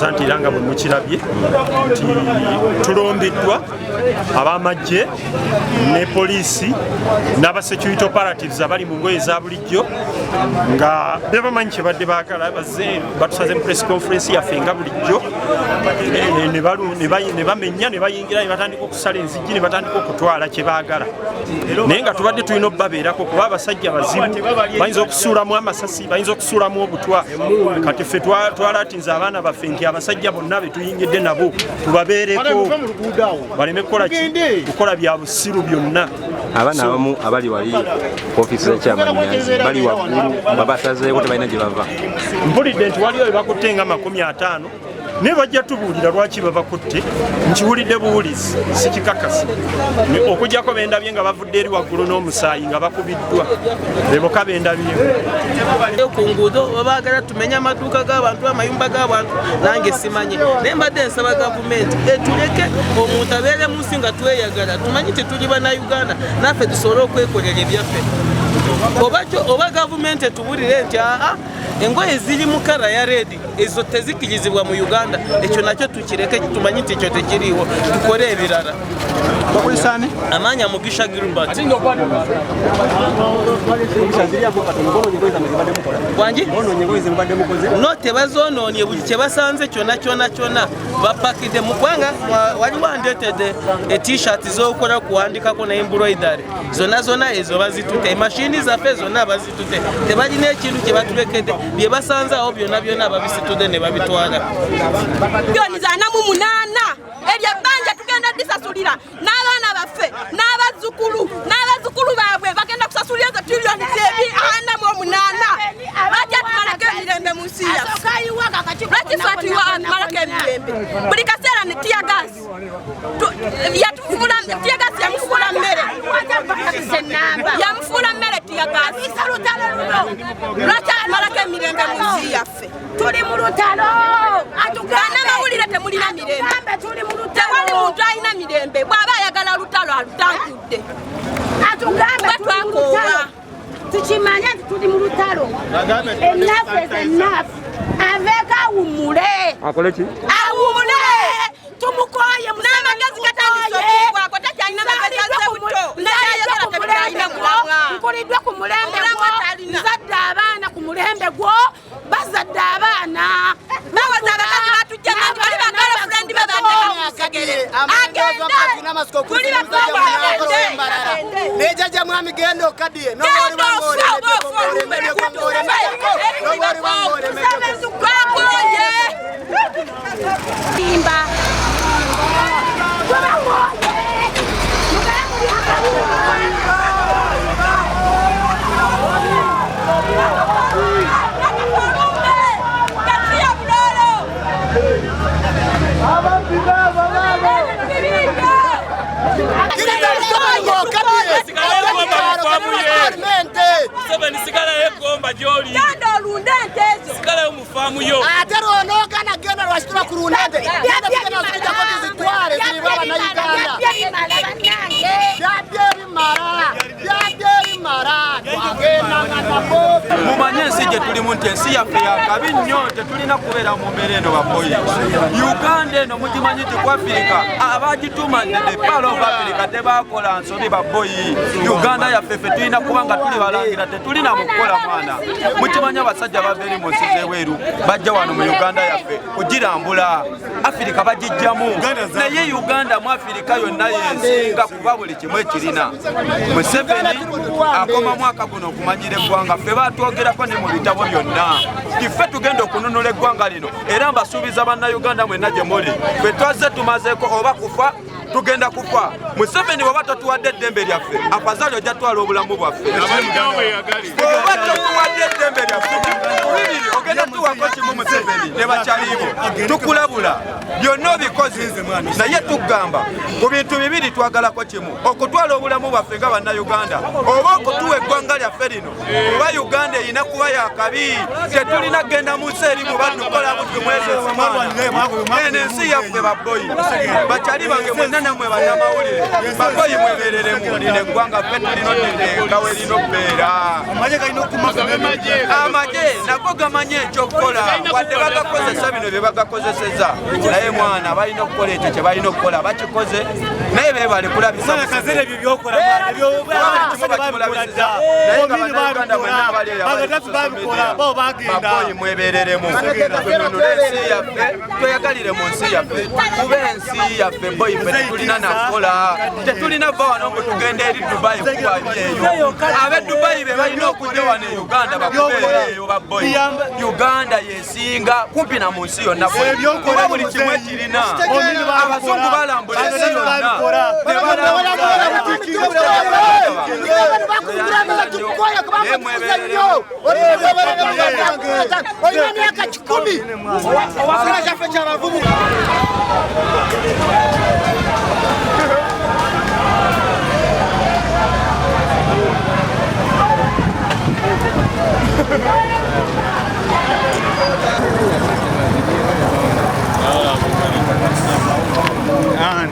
Santi Ranga bwe mukirabye nti tulondeddwa ab'amagye ne poliisi n'aba security operatives abali mu ngoye za bulijjo nga bebamanyi kye badde baagala bazze batusaze mu press conference yaffe nga bulijjo ne bamenya ne bayingira ne batandika okusala enzijji ne batandika okutwala kye baagala naye nga tubadde tulina obbabeerako kuba abasajja bazibu bayinza okusuulamu amasasi bayinza okusuulamu obutwa kati ffe twalatinza abaana baffe nti abasajja bonna betuyingidde nabo tubabeereko baleme kukola bya busiru byonna. Abaana abamu abali wali ku ofiisi z'ekyamanyazi bali waggulu babasazeeko tebalina gye bava. Mpulidde nti waliwo bebakutte nga 50 naye bajja tubuulira lwaki babakutte nkiwulidde buwulizi sikikakasa okugjako bendabye nga bavudde eri waggulu n'omusaayi nga bakubiddwa beboka bendabye ku nguudo babaagala tumenye amaduuka g'abantu amayumba g'abantu nange simanye naye mbadde nsaba gavumenti etuleke omuntu abeere mu nsi nga tweyagala tumanyi tetuli bannayuganda naffe tusobole okwekolera ebyaffe oba gavumenti etubulire nti engoye ziri mu kala ya redi ezo tezikirizibwa mu Uganda ekyo nakyo tukireke tumanyi nti ekyo tekiriiwo tukole ebirala. Amanya Mugisha Gilbert wangi no tebazoonoonye buli kye basanze kyonna bapakidde mu ggwanga wali wandeetedde t-shirt z'okukola kuwandikako ne embroidery zonna ezo bazitutte emashini zaffe zonna bazitutte tebalina ekintu kye batulekedde bye basanze awo byonna babisitudde ne babitwala. Milioni za 8 eryo ebbanja tugenda disasulira n'abaana baffe n'abazzukulu baabwe bagenda kusasulira ezo trillioni 408 bajja tumalako emirembe mu nsi yaffe lwaki twatiwa malako emirembe buli kaseera ne tiyagasi yamufuula mmere tiyagasi lwaki atumalako emirembe mu nsi yaffe tuli mu lutalo bannamawulire temulina mirembe tewali muntu alina mirembe bw'aba ayagala lutalo alutankudde twakoowa tukimanya nti tuli mu lutalo ennafu ezennafu aveeko awumule awumule tumukoye n'amagezi gatandisokibwako takyalina magezi azebuto nkuliddwa ku mulembe gwo nzadde abaana ku mulembe gwo bazadde abaana bawoza abakazi batujja bali bagala fulendi nejaja mwami genda okadiye mumanye ensi gye tulimu nti ensi yaffe yakabi nnyo tetulina kubeera mu mbeera eno baboyi. Uganda eno mugimanyi nti ku Afirika abagitumadde the Pearl of Africa tebakola nsobi baboyi. Uganda yaffe ffe tulina kuba nga tuli balangira tetulina mukukola mwana. Mukimanyi abasajja bava eri mu nsi z'ebweru bajja wano mu Uganda yaffe kugirambula. Afirika bagijjamu naye Uganda mu Afirika yonna yensinga kuba buli kimu ekirina. Museveni akoma mwaka guno okumanyira eggwanga ffe batwogerako ne mu bitabo byonna ffe tugenda okununula eggwanga lino era mbasuubiza bannayuganda mwenna gye muli ffe twazze tumazeeko oba kufa tugenda kufa. Museveni bw'oba totuwadde eddembe lyaffe afazali ojja twala obulamu bwaffe oba totuwadde eddembe lyaffe bibiri ogenda tuwako kimu Museveni ne bakyalibo tukulabula byonna obikozi naye tugamba ku bintu bibiri twagalako kimu okutwala obulamu bwaffe nga bannayuganda oba okutuwa eggwanga lyaffe lino kuba Uganda erina kuba yakabi tetulina kgenda mu nsi erimu baddukola buddu mwezi eno ensi yaffe baboyi bakyali bange mwenna namwe bannamawulire bakoyi mwebereremu lino eggwanga ffe tulina oddeeka we lino bbeera amagye nago gamanyi ekyokukola wadde bagakozesa bino bye bagakozeseza naye mwana balina okukola ekyo kye balina okukola bakikoze naye beebale kulabisa bakoyi mwebereremu tununule ensi yaffe tweyagalire mu nsi yaffe kuba ensi yaffe boyi ffe tetulina nakukola tetulina va wano mbu tugende eri dubayi kubabyeeyo abe dubayi be balina okujja wano e uganda bakubeereeyo baboyi uganda yesinga kumpi na mu nsi yonna kuba buli kimu ekirina abazungu balambula ensi yonna olina myaka 10 kila kyaffe kyabavubuka And